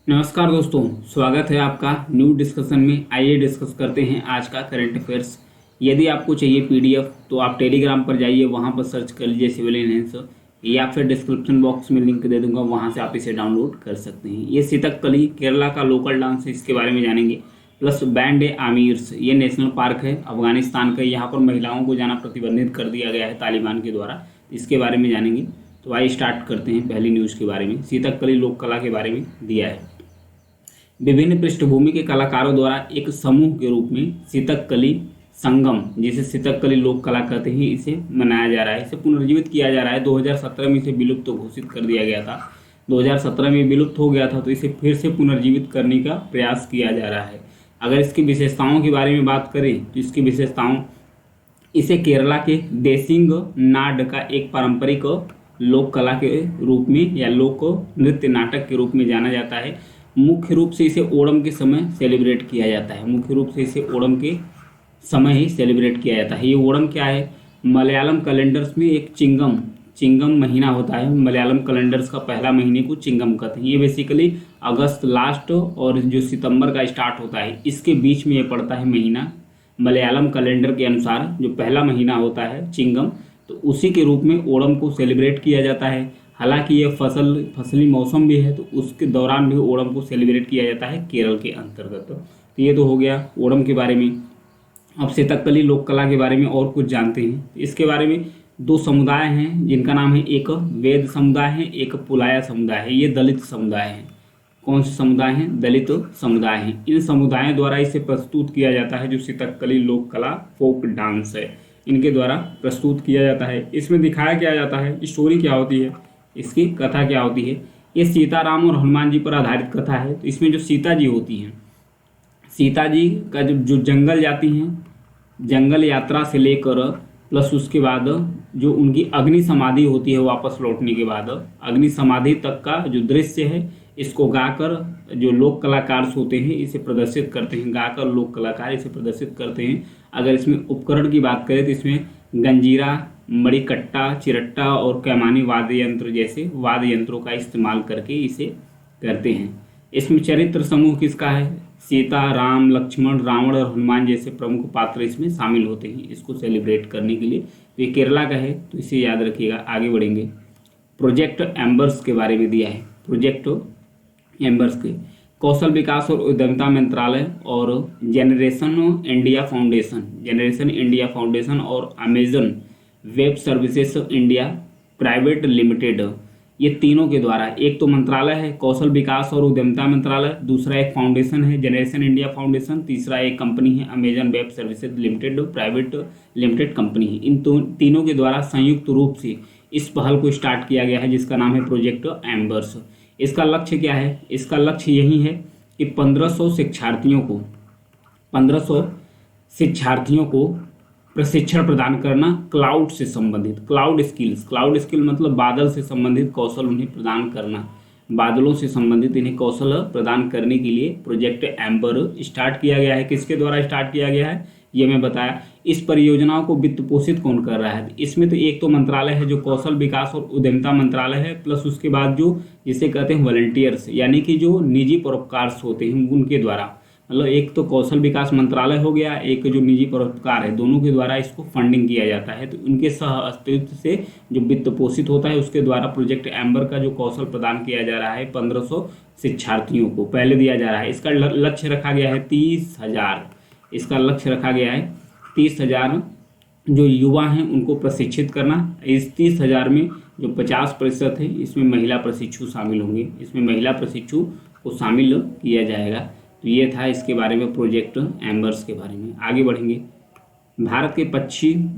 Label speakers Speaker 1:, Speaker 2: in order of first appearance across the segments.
Speaker 1: नमस्कार दोस्तों, स्वागत है आपका न्यू डिस्कशन में। आइए डिस्कस करते हैं आज का करंट अफेयर्स। यदि आपको चाहिए पीडीएफ तो आप टेलीग्राम पर जाइए, वहां पर सर्च कर लीजिए सिविल एनहेंस, या फिर डिस्क्रिप्शन बॉक्स में लिंक दे दूंगा, वहां से आप इसे डाउनलोड कर सकते हैं। ये सितकली केरला का लोकल डांस है, इसके बारे में जानेंगे। प्लस बैंड ए आमीर्स, ये नेशनल पार्क है अफगानिस्तान का, यहाँ पर महिलाओं को जाना प्रतिबंधित कर दिया गया है तालिबान के द्वारा, इसके बारे में जानेंगे। तो आइए स्टार्ट करते हैं पहली न्यूज़ के बारे में। सितकली लोक कला के बारे में दिया है। विभिन्न पृष्ठभूमि के कलाकारों द्वारा एक समूह के रूप में सितकली संगम, जिसे सितकली लोक कला कहते हैं, इसे मनाया जा रहा है। इसे पुनर्जीवित किया जा रहा है। 2017 में इसे विलुप्त घोषित कर दिया गया था। 2017 में विलुप्त हो गया था, तो इसे फिर से पुनर्जीवित करने का प्रयास किया जा रहा है। अगर इसकी विशेषताओं के बारे में बात करें तो इसकी विशेषताओं, इसे केरला के देसिंग नाड का एक पारंपरिक लोक कला के रूप में या लोक नृत्य नाटक के रूप में जाना जाता है। मुख्य रूप से इसे ओणम के समय सेलिब्रेट किया जाता है। मुख्य रूप से इसे ओणम के समय ही सेलिब्रेट किया जाता है। ये ओणम क्या है? मलयालम कैलेंडर्स में एक चिंगम चिंगम महीना होता है। मलयालम कैलेंडर्स का पहला महीने को चिंगम कहते हैं। ये बेसिकली अगस्त लास्ट और जो सितंबर का स्टार्ट होता है, इसके बीच में ये पड़ता है महीना। मलयालम कैलेंडर के अनुसार जो पहला महीना होता है चिंगम, तो उसी के रूप में ओणम को सेलिब्रेट किया जाता है। हालांकि ये फसली मौसम भी है, तो उसके दौरान भी ओणम को सेलिब्रेट किया जाता है केरल के अंतर्गत। तो ये तो हो गया ओणम के बारे में। अब सितकली लोक कला के बारे में और कुछ जानते हैं। इसके बारे में दो समुदाय हैं जिनका नाम है, एक वेद समुदाय है, एक पुलाया समुदाय है। ये दलित समुदाय हैं। कौन से समुदाय हैं? दलित समुदाय हैं। इन समुदायों द्वारा इसे प्रस्तुत किया जाता है, जो सितकली लोक कला फोक डांस है, इनके द्वारा प्रस्तुत किया जाता है। इसमें दिखाया क्या जाता है, स्टोरी क्या होती है, इसकी कथा क्या होती है। ये सीताराम और हनुमान जी पर आधारित कथा है। तो इसमें जो सीता जी होती हैं, सीता जी का जो जंगल जाती हैं, जंगल यात्रा से लेकर प्लस उसके बाद जो उनकी अग्नि समाधि होती है, वापस लौटने के बाद अग्नि समाधि तक का जो दृश्य है, इसको गाकर जो लोक कलाकार होते हैं इसे प्रदर्शित करते हैं। गाकर लोक कलाकार इसे प्रदर्शित करते हैं। अगर इसमें उपकरण की बात करें तो इसमें गंजीरा, मड़िकट्टा, चिरट्टा और कैमानी वाद्य यंत्र जैसे वाद्य यंत्रों का इस्तेमाल करके इसे करते हैं। इसमें चरित्र समूह किसका है? सीता, राम, लक्ष्मण, रावण और हनुमान जैसे प्रमुख पात्र इसमें शामिल होते हैं इसको सेलिब्रेट करने के लिए। तो ये केरला का है, तो इसे याद रखिएगा। आगे बढ़ेंगे। प्रोजेक्ट एम्बर्स के बारे में दिया है। प्रोजेक्ट एम्बर्स के कौशल विकास और उद्यमिता मंत्रालय और जनरेशन इंडिया फाउंडेशन और Amazon web services India private limited, ये तीनों के द्वारा, एक तो मंत्रालय है कौशल विकास और उद्यमिता मंत्रालय, दूसरा एक फाउंडेशन है जनरेशन इंडिया फाउंडेशन, तीसरा एक कंपनी है Amazon web services limited private limited company है। इन तीनों के द्वारा संयुक्त रूप से इस पहल को स्टार्ट किया गया है, जिसका नाम है प्रोजेक्ट एम्बर्स। इसका लक्ष्य क्या है? इसका लक्ष्य यही है कि 1500 शिक्षार्थियों को प्रशिक्षण प्रदान करना क्लाउड से संबंधित, क्लाउड स्किल मतलब बादल से संबंधित कौशल उन्हें प्रदान करना। बादलों से संबंधित इन्हें कौशल प्रदान करने के लिए प्रोजेक्ट एम्बर स्टार्ट किया गया है। किसके द्वारा स्टार्ट किया गया है ये मैं बताया। इस परियोजनाओं को वित्त पोषित कौन कर रहा है? इसमें तो एक तो मंत्रालय है जो कौशल विकास और उद्यमिता मंत्रालय है, प्लस उसके बाद जो जिसे कहते हैं वॉलंटियर्स, यानी कि जो निजी परोपकार होते हैं उनके द्वारा। मतलब एक तो कौशल विकास मंत्रालय हो गया, एक जो निजी परोपकार है, दोनों के द्वारा इसको फंडिंग किया जाता है। तो उनके सह अस्तित्व से जो वित्त पोषित होता है, उसके द्वारा प्रोजेक्ट एम्बर का जो कौशल प्रदान किया जा रहा है 1500 शिक्षार्थियों को पहले दिया जा रहा है। इसका लक्ष्य रखा गया है 30,000। इसका लक्ष्य रखा गया है 30,000 जो युवा हैं उनको प्रशिक्षित करना। इस 30,000 में जो 50% है इसमें महिला प्रशिक्षु शामिल होंगे। इसमें महिला प्रशिक्षु को शामिल किया जाएगा। तो ये था इसके बारे में, प्रोजेक्ट एम्बर्स के बारे में। आगे बढ़ेंगे। भारत के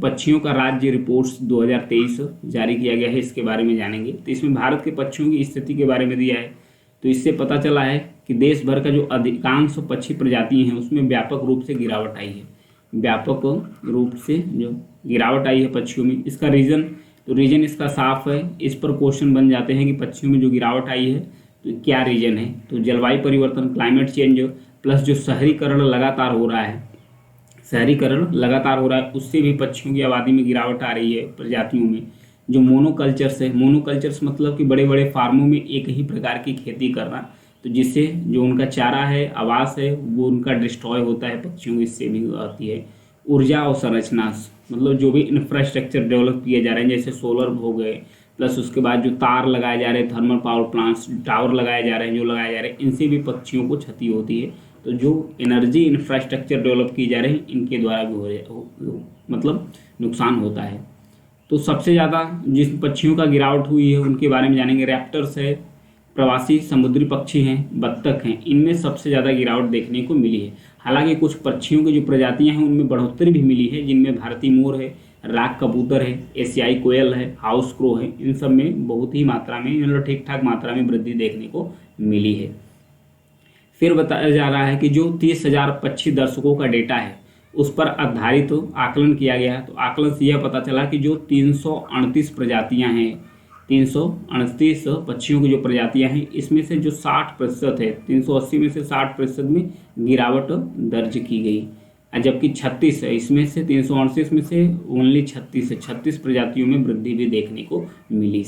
Speaker 1: पक्षियों का राज्य रिपोर्ट्स 2023 जारी किया गया है, इसके बारे में जानेंगे। तो इसमें भारत के पक्षियों की स्थिति के बारे में दिया है। तो इससे पता चला है कि देश भर का जो अधिकांश पक्षी प्रजाति हैं उसमें व्यापक रूप से गिरावट आई है। व्यापक रूप से जो गिरावट आई है पक्षियों में, इसका रीज़न, तो रीज़न इसका साफ है। इस पर क्वेश्चन बन जाते हैं कि पक्षियों में जो गिरावट आई है तो क्या रीजन है? तो जलवायु परिवर्तन, क्लाइमेट चेंज, प्लस जो शहरीकरण लगातार हो रहा है, उससे भी पक्षियों की आबादी में गिरावट आ रही है प्रजातियों में। जो मोनोकल्चर्स है, मोनोकल्चर्स मतलब कि बड़े बड़े फार्मों में एक ही प्रकार की खेती करना, तो जिससे जो उनका चारा है, आवास है, वो उनका डिस्ट्रॉय होता है, पक्षियों की सेविंग आती है। ऊर्जा और संरचना, मतलब जो भी इंफ्रास्ट्रक्चर डेवलप किए जा रहे हैं जैसे सोलर हो गए, प्लस उसके बाद जो तार लगाए जा रहे हैं, थर्मल पावर प्लांट्स, टावर लगाए जा रहे हैं, जो लगाए जा रहे हैं, इनसे भी पक्षियों को क्षति होती है। तो जो एनर्जी इंफ्रास्ट्रक्चर डेवलप किए जा रहे हैं इनके द्वारा भी मतलब नुकसान होता है। तो सबसे ज़्यादा जिस पक्षियों का गिरावट हुई है उनके बारे में जानेंगे। रैप्टर्स है, प्रवासी समुद्री पक्षी हैं, बत्तख हैं, इनमें सबसे ज़्यादा गिरावट देखने को मिली है। हालांकि कुछ पक्षियों की जो प्रजातियां हैं उनमें बढ़ोतरी भी मिली है, जिनमें भारतीय मोर है, राग कबूतर है, एशियाई कोयल है, हाउस क्रो है, इन सब में बहुत ही मात्रा में, मतलब ठीक ठाक मात्रा में वृद्धि देखने को मिली है। फिर बताया जा रहा है कि जो 30,000 पक्षी दर्शकों का डेटा है उस पर आधारित आकलन किया गया। तो आकलन से यह पता चला कि जो 338 प्रजातियां हैं, 338 पक्षियों की जो प्रजातियां हैं, इसमें से जो 60% है, 380 में से 60% में गिरावट दर्ज की गई, जबकि 36 है, इसमें से 338 में से ओनली 36 है, 36 प्रजातियों में वृद्धि भी देखने को मिली।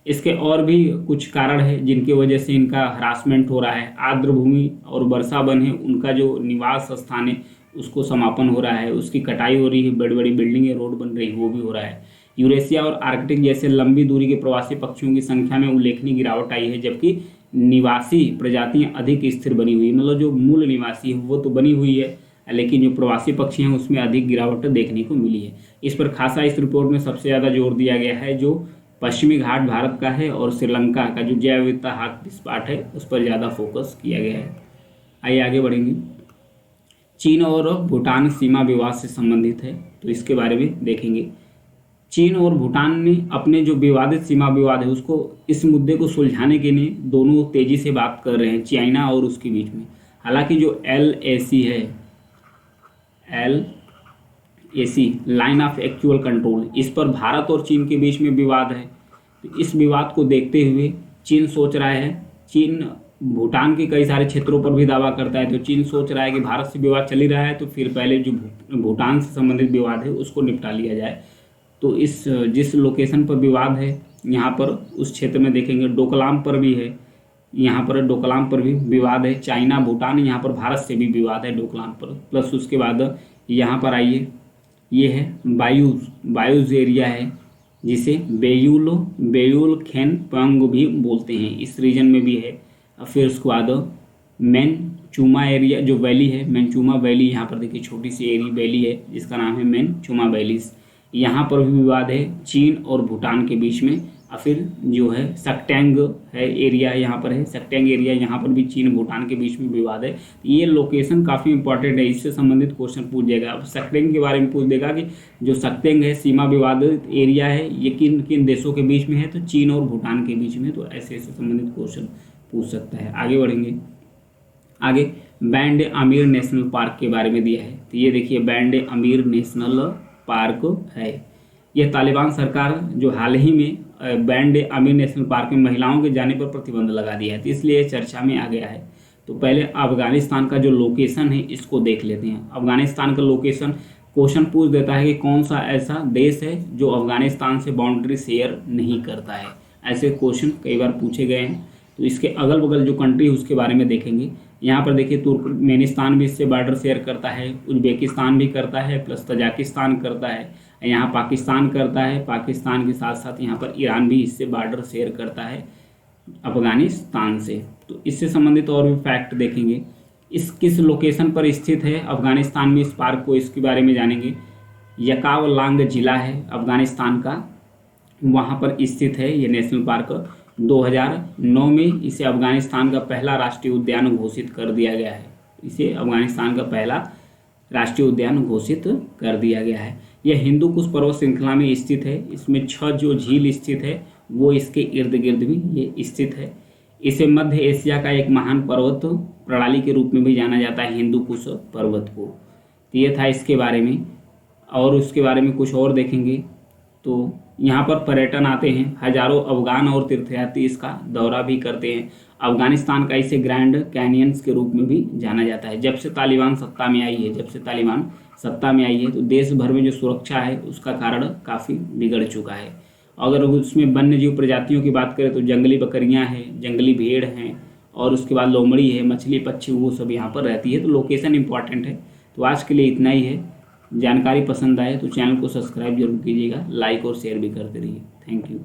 Speaker 1: इसके और भी कुछ कारण है जिनकी वजह से इनका हरासमेंट हो रहा है। आर्द्र भूमि और वर्षा वन है, उनका जो निवास स्थान है उसको समापन हो रहा है, उसकी कटाई हो रही है, बड़ी बड़ी बिल्डिंगें, रोड बन रही है, वो भी हो रहा है। यूरेशिया और आर्कटिक जैसे लंबी दूरी के प्रवासी पक्षियों की संख्या में उल्लेखनीय गिरावट आई है, जबकि निवासी प्रजातियां अधिक स्थिर बनी हुई, मतलब जो मूल निवासी है वो तो बनी हुई है, लेकिन जो प्रवासी पक्षी हैं उसमें अधिक गिरावट देखने को मिली है। इस पर खासा इस रिपोर्ट में सबसे ज़्यादा जोर दिया गया है जो पश्चिमी घाट भारत का है और श्रीलंका का जो जैव विविधता हॉटस्पॉट है उस पर ज़्यादा फोकस किया गया है। आइए आगे बढ़ेंगे। चीन और भूटान सीमा विवाद से संबंधित है, तो इसके बारे में देखेंगे। चीन और भूटान ने अपने जो विवादित सीमा विवाद है उसको, इस मुद्दे को सुलझाने के लिए दोनों तेजी से बात कर रहे हैं, चाइना और उसके बीच में। हालांकि जो LAC है, LAC line of actual control, इस पर भारत और चीन के बीच में विवाद है। तो इस विवाद को देखते हुए चीन सोच रहा है, चीन भूटान के कई सारे क्षेत्रों पर भी दावा करता है, तो चीन सोच रहा है कि भारत से विवाद चल ही रहा है तो फिर पहले जो भूटान से संबंधित विवाद है उसको निपटा लिया जाए। तो इस जिस लोकेशन पर विवाद है यहाँ पर उस क्षेत्र में देखेंगे डोकलाम पर भी है, यहाँ पर डोकलाम पर भी विवाद है। चाइना भूटान, यहाँ पर भारत से भी विवाद है डोकलाम पर। प्लस उसके बाद यहाँ पर आइए, ये है बायूज एरिया है जिसे बेयूल खेन पंग भी बोलते हैं, इस रीजन में भी है। फिर उसके बाद मेनचुमा एरिया जो वैली है, मेनचुमा वैली, यहाँ पर देखिए छोटी सी एरी वैली है जिसका नाम है मेनचुमा वैलीज, यहाँ पर भी विवाद है चीन और भूटान के बीच में। और फिर जो है सक्टेंग है एरिया, यहाँ पर है सक्टेंग एरिया, यहाँ पर भी चीन भूटान के बीच में विवाद है। ये लोकेशन काफ़ी इंपॉर्टेंट है, इससे संबंधित क्वेश्चन पूछ जाएगा। अब सक्टेंग के बारे में पूछ देगा कि जो सक्टेंग है सीमा विवादित एरिया है, ये किन किन देशों के बीच में है, तो चीन और भूटान के बीच में। तो ऐसे संबंधित क्वेश्चन पूछ सकता है। आगे बढ़ेंगे। आगे बैंड आमिर नेशनल पार्क के बारे में दिया है, तो ये देखिए बैंड आमिर नेशनल पार्क है। यह तालिबान सरकार जो हाल ही में बैंड आमिर नेशनल पार्क में महिलाओं के जाने पर प्रतिबंध लगा दिया है, तो इसलिए चर्चा में आ गया है। तो पहले अफगानिस्तान का जो लोकेशन है इसको देख लेते हैं। अफगानिस्तान का लोकेशन क्वेश्चन पूछ देता है कि कौन सा ऐसा देश है जो अफगानिस्तान से बाउंड्री शेयर नहीं करता है, ऐसे क्वेश्चन कई बार पूछे गए हैं। तो इसके अगल बगल जो कंट्री है उसके बारे में देखेंगे। यहाँ पर देखिए तुर्कमेनिस्तान भी इससे बॉर्डर शेयर करता है, उज्बेकिस्तान भी करता है, प्लस तजाकिस्तान करता है, यहाँ पाकिस्तान करता है, पाकिस्तान के साथ साथ यहाँ पर ईरान भी इससे बॉर्डर शेयर करता है अफगानिस्तान से। तो इससे संबंधित और भी फैक्ट देखेंगे। इस किस लोकेशन पर स्थित है अफगानिस्तान में इस पार्क को, इसके बारे में जानेंगे। यकावलांग जिला है अफगानिस्तान का, वहाँ पर स्थित है ये नेशनल पार्क। 2009 में इसे अफगानिस्तान का पहला राष्ट्रीय उद्यान घोषित कर दिया गया है, इसे अफगानिस्तान का पहला राष्ट्रीय उद्यान घोषित कर दिया गया है। यह हिंदू कुश पर्वत श्रृंखला में स्थित है। इसमें 6 जो झील स्थित है वो इसके इर्द गिर्द भी ये स्थित है। इसे मध्य एशिया का एक महान पर्वत प्रणाली के रूप में भी जाना जाता है, हिंदू कुश पर्वत को। तो ये था इसके बारे में। और उसके बारे में कुछ और देखेंगे तो यहाँ पर पर्यटन आते हैं, हजारों अफगान और तीर्थयात्री इसका दौरा भी करते हैं। अफगानिस्तान का इसे ग्रैंड कैनियंस के रूप में भी जाना जाता है। जब से तालिबान सत्ता में आई है, तो देश भर में जो सुरक्षा है उसका कारण काफ़ी बिगड़ चुका है। अगर उसमें वन्य जीव प्रजातियों की बात करें तो जंगली बकरियां हैं, जंगली भेड़ हैं और उसके बाद लोमड़ी है, मछली पक्षी वो सब यहाँ पर रहती है। तो लोकेशन इंपॉर्टेंट है। तो आज के लिए इतना ही है। जानकारी पसंद आए तो चैनल को सब्सक्राइब जरूर कीजिएगा, लाइक और शेयर भी करते रहिए। Thank you.